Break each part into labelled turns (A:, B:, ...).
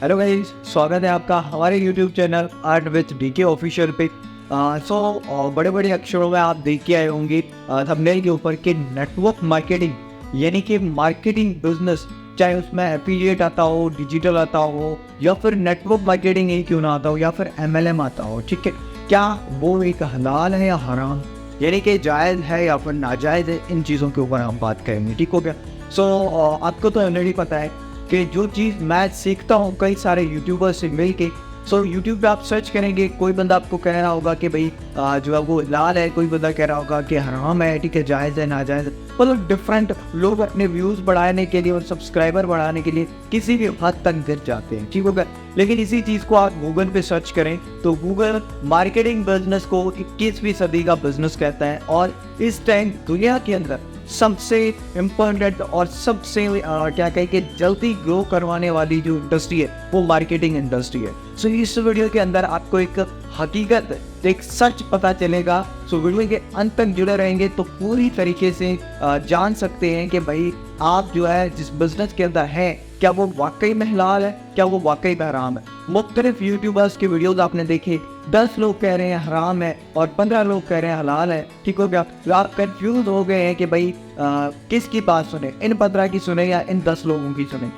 A: Hello guys, स्वागत है आपका हमारे YouTube channel art with DK official पे। बड़े बड़े अक्षरों में आप देख के आए होंगे थंबनेल के ऊपर कि नेटवर्क मार्केटिंग यानी कि मार्केटिंग बिजनेस, चाहे उसमें एफिलिएट आता हो, डिजिटल आता हो या फिर नेटवर्क मार्केटिंग ही क्यों ना आता हो या फिर MLM आता हो, ठीक है। क्या वो एक हलाल है या हराम, यानी कि जायज़ है या फिर नाजायज़ है, इन चीज़ों के ऊपर हम बात करेंगे, ठीक हो गया। आपको तो ऑलरेडी पता है कि जो चीज़ मैं सीखता हूँ कई सारे यूट्यूबर्स से मिल के। यूट्यूब पे आप सर्च करेंगे, कोई बंदा आपको कह रहा होगा कि भाई जो है वो लाल है, कोई बंदा कह रहा होगा कि हराम है, ठीक है, जायज़ है, नाजायज़ है। मतलब डिफरेंट लोग अपने व्यूज़ बढ़ाने के लिए और सब्सक्राइबर बढ़ाने के लिए किसी भी हद तक गिर जाते हैं, ठीक होगा। लेकिन इसी चीज़ को आप गूगल पे सर्च करें तो गूगल मार्केटिंग बिजनेस को 21वीं सदी का बिजनेस कहता है, और इस टाइम दुनिया के अंदर सबसे इम्पोर्टेंट और सबसे क्या कहें कि जल्दी ग्रो करवाने वाली जो इंडस्ट्री है वो मार्केटिंग इंडस्ट्री है। इस वीडियो के अंदर आपको एक हकीकत, एक सच पता चलेगा। वीडियो के अंत तक जुड़े रहेंगे तो पूरी तरीके से जान सकते हैं कि भाई आप जो है जिस बिजनेस के अंदर है, क्या वो वाकई में हलाल है, क्या वो वाकई में हराम है। मुख्तलिफ यूट्यूबर्स के वीडियोस आपने देखे, 10 लोग कह रहे हैं हराम है और 15 लोग कह रहे हैं हलाल है, ठीक हो गया। तो आप कंफ्यूज हो गए हैं कि भाई किसकी बात सुने, इन 15 की सुने या इन 10 लोगों की सुने।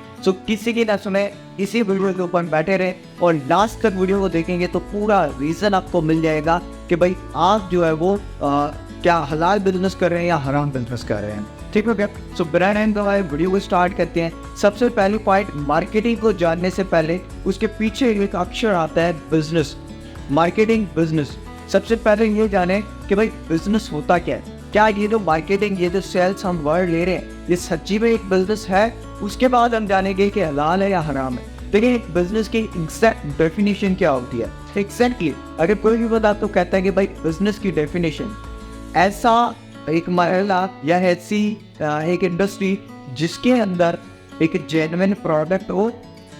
A: किसी की ना सुने, इसी वीडियो के ऊपर बैठे रहे और लास्ट तक वीडियो को देखेंगे तो पूरा रीज़न आपको मिल जाएगा कि भाई आप जो है वो क्या हलाल बिजनेस कर रहे हैं या हराम बिजनेस कर रहे हैं, ठीक हो गया। बिना टाइम गवाए वीडियो को स्टार्ट करते हैं। सबसे पहले पॉइंट, मार्केटिंग को जानने से पहले उसके पीछे एक अक्षर आता है बिजनेस, मार्केटिंग बिजनेस। सबसे पहले ये जाने कि भाई बिजनेस होता क्या है, क्या ये जो मार्केटिंग, ये जो सेल्स हम वर्ड ले रहे हैं, ये सच्ची में एक बिजनेस है। उसके बाद हम जानेंगे कि हलाल है या हराम है। देखिए, एक बिजनेस की एग्जैक्ट डेफिनेशन क्या होती है। एग्जैक्टली अगर कोई भी बंदा तो कहता है कि भाई बिजनेस की डेफिनेशन ऐसा एक मरहला या ऐसी एक इंडस्ट्री जिसके अंदर एक जेन्युइन प्रोडक्ट हो,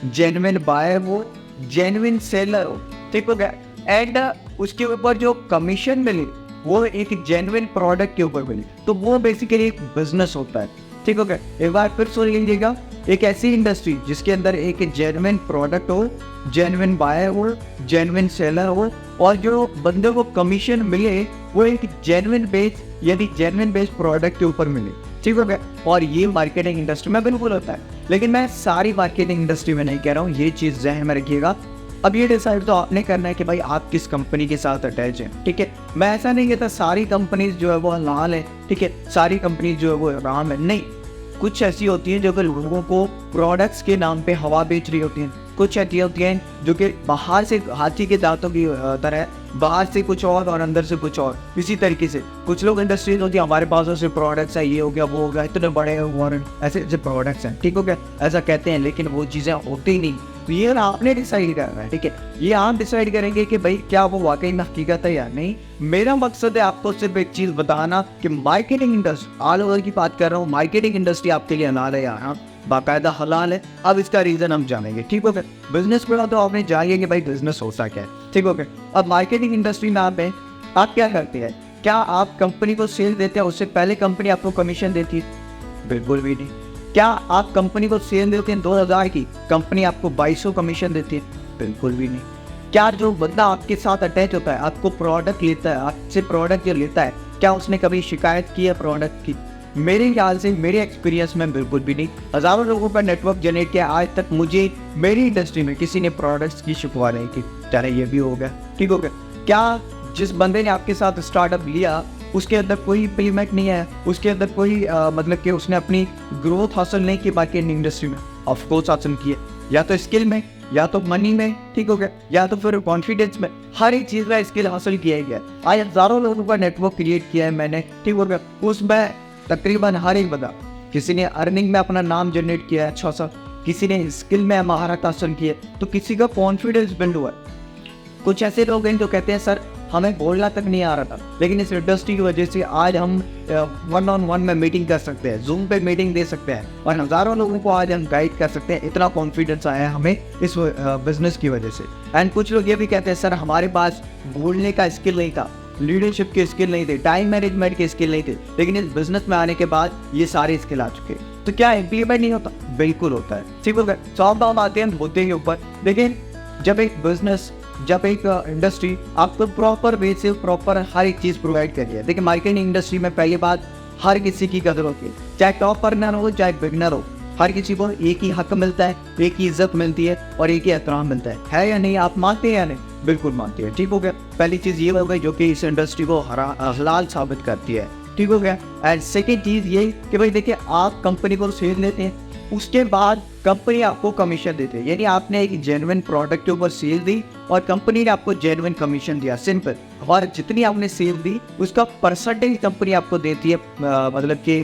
A: जेन्युइन बायर हो, जेन्युइन सेलर हो, ठीक हो गया, एंड उसके ऊपर जो कमीशन मिले वो एक जेन्युइन प्रोडक्ट के ऊपर मिले, तो वो बेसिकली एक बिजनेस होता है, ठीक हो गया। एक बार फिर सुन लीजिएगा, एक ऐसी इंडस्ट्री जिसके अंदर एक जेन्युइन प्रोडक्ट हो, जेन्युइन बायर हो, जेन्युइन सेलर हो, और जो बंदे को कमीशन मिले वो एक जेन्युइन बेस यानी जेन्युइन बेस्ड प्रोडक्ट के ऊपर मिले, ठीक हो गया। और ये मार्केटिंग इंडस्ट्री में बिल्कुल होता है, लेकिन मैं सारी मार्केटिंग इंडस्ट्री में नहीं कह रहा हूँ, ये चीज़ ज़हन में रखिएगा। अब ये डिसाइड तो आपने करना है कि भाई आप किस कंपनी के साथ अटैच हैं, ठीक है। मैं ऐसा नहीं कहता सारी कंपनीज जो है वो हलाल है, ठीक है, सारी कंपनीज जो है वो हराम है, नहीं। कुछ ऐसी होती हैं जो कि लोगों को प्रोडक्ट्स के नाम पे हवा बेच रही होती हैं, कुछ ऐसी होती हैं जो कि बाहर से हाथी के दांतों की तरह, बाहर से कुछ और अंदर से कुछ और। इसी तरीके से कुछ लोग इंडस्ट्रीज होती है, हमारे पास ऐसे प्रोडक्ट्स है, ये हो गया, वो हो गया, इतने बड़े और ऐसे ऐसे प्रोडक्ट्स हैं, ठीक हो गया, ऐसा कहते हैं, लेकिन वो चीज़ें होती ही नहीं। तो ये आपने डिसाइड करना है, ठीक है। ये आप डिसाइड करेंगे कि भाई क्या वो वाकई में हकीकत है या नहीं। मेरा मकसद है आपको सिर्फ एक चीज़ बताना कि मार्केटिंग इंडस्ट्री, ऑल ओवर की बात कर रहा हूँ, मार्केटिंग इंडस्ट्री आपके लिए हलाल है या हाँ बाकायदा हलाल है। अब इसका रीज़न हम जानेंगे, ठीक हो गया। बिजनेस पढ़ा तो आपने जानिए कि भाई बिजनेस होता क्या है, ठीक हो गया। अब मार्केटिंग इंडस्ट्री में आप क्या करते हैं, क्या आप कंपनी को सेल देते हैं, उससे पहले कंपनी आपको कमीशन देती है? बिल्कुल भी नहीं। क्या आप कंपनी को सेल देते हैं 2000 की, कंपनी आपको 2200 कमीशन देती है? बिल्कुल भी नहीं। क्या जो बंदा आपके साथ अटैच होता है, आपको प्रोडक्ट लेता है, आपसे प्रोडक्ट जो लेता है, क्या उसने कभी शिकायत की है प्रोडक्ट की? मेरे ख्याल से, मेरे एक्सपीरियंस में बिल्कुल भी नहीं। हज़ारों लोगों का नेटवर्क जनरेट किया, आज तक मुझे मेरी इंडस्ट्री में किसी ने प्रोडक्ट्स की शिकवा नहीं की। चाहे ये भी हो गया, ठीक हो गया। क्या जिस बंदे ने आपके साथ स्टार्टअप लिया उसके अंदर कोई पेमेंट नहीं है, उसके अंदर कोई मतलब कि उसने अपनी ग्रोथ हासिल नहीं की मार्केटिंग इंडस्ट्री में? ऑफ कोर्स हासिल की है, या तो स्किल में, या तो मनी में, ठीक हो गया, या तो फिर कॉन्फिडेंस में। हर एक चीज़ में स्किल हासिल किया गया। आज हज़ारों लोगों का नेटवर्क क्रिएट किया है मैंने, ठीक हो गया। उसमें तकरीबन हर एक बंदा, किसी ने अर्निंग में अपना नाम जनरेट किया है अच्छा सा, किसी ने स्किल में महारत हासिल की है, तो किसी का कॉन्फिडेंस बिल्ड हुआ है। कुछ ऐसे लोग हैं जो कहते हैं सर हमें बोलना तक नहीं आ रहा था, लेकिन इस इंडस्ट्री की वजह से आज हम 1-on-1 में मीटिंग कर सकते हैं, जूम पे मीटिंग दे सकते हैं, और हज़ारों लोगों को आज हम गाइड कर सकते हैं। इतना कॉन्फिडेंस आया है हमें इस बिज़नेस की वजह से। एंड कुछ लोग ये भी कहते हैं सर हमारे पास बोलने का स्किल नहीं था, लीडरशिप के स्किल नहीं थे, टाइम मैनेजमेंट के स्किल नहीं थे, लेकिन इस बिजनेस में आने के बाद ये सारे स्किल आ चुके हैं। तो क्या इम्प्लीमेंट नहीं होता? बिल्कुल होता है। ठीक हो गया। सो अब हम आते हैं होते के ऊपर। लेकिन जब एक बिजनेस, जब एक इंडस्ट्री आपको प्रॉपर वे से प्रॉपर हर एक चीज़ प्रोवाइड कर रही है। देखिए मार्केटिंग इंडस्ट्री में पहली बात, हर किसी की कदर होती है, चाहे टॉप अर्नर हो चाहे बिगनर हो, हर किसी को एक ही हक मिलता है, एक ही इज्जत मिलती है और एक ही एहतराम मिलता है या नहीं? आप मानते हैं या नहीं? बिल्कुल मानते हैं। ठीक हो गया। पहली चीज़ ये हो गई जो कि इस इंडस्ट्री को हलाल साबित करती है। ठीक हो गया। एंड सेकेंड चीज़ ये कि भाई देखिए, आप कंपनी को सेल देते हैं, उसके बाद कंपनी आपको कमीशन देती है। यानी आपने एक जेन्युइन प्रोडक्ट के ऊपर सेल दी और कंपनी ने आपको जेन्युइन कमीशन दिया, सिंपल। और जितनी आपने सेल दी उसका परसेंटेज कंपनी आपको देती है, मतलब कि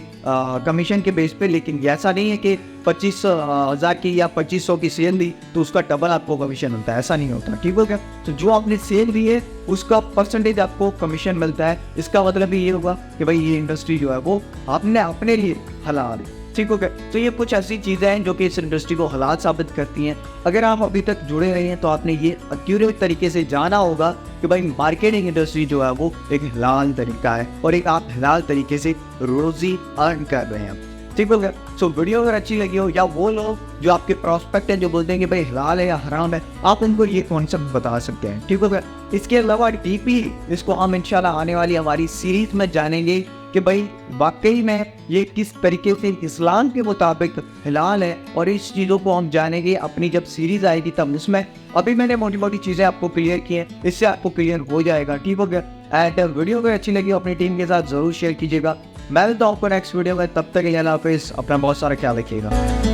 A: कमीशन के बेस पे। लेकिन ऐसा नहीं है कि 25,000 की या 2500 की सेल दी तो उसका डबल आपको कमीशन मिलता है, ऐसा नहीं होता। ठीक हो गया। तो जो आपने सेल दी है उसका परसेंटेज आपको कमीशन मिलता है। इसका मतलब ये होगा कि भाई ये इंडस्ट्री जो है वो आपने अपने लिए हलाल है। ठीक हो गया। तो ये कुछ ऐसी चीज़ें हैं जो कि इस इंडस्ट्री को हलाल साबित करती हैं। अगर आप अभी तक जुड़े रहे हैं तो आपने ये एक्यूरेट तरीके से जाना होगा कि भाई मार्केटिंग इंडस्ट्री जो है वो एक हलाल तरीका है और एक आप हलाल तरीके से रोजी अर्न कर रहे हैं। ठीक हो गया। सो वीडियो अगर अच्छी लगी हो, या वो लोग जो आपके प्रॉस्पेक्ट हैं जो बोलते हैं कि भाई हलाल है या हराम है, आप उनको ये कॉन्सेप्ट बता सकते हैं। ठीक हो गया। इसके अलावा डीपी इसको हम इंशाल्लाह आने वाली हमारी सीरीज में जानेंगे कि भाई वाकई में ये किस तरीके से इस्लाम के मुताबिक हलाल है, और इस चीज़ों को हम जानेंगे अपनी जब सीरीज़ आएगी तब। उसमें अभी मैंने मोटी मोटी चीज़ें आपको क्लियर की हैं, इससे आपको क्लियर हो जाएगा। ठीक हो गया। एंड वीडियो अगर अच्छी लगी अपनी टीम के साथ ज़रूर शेयर कीजिएगा। मैं मिलता हूँ आपको नेक्स्ट वीडियो में, तब तक अल्लाह हाफिज़, अपना बहुत सारा ख्याल रखिएगा।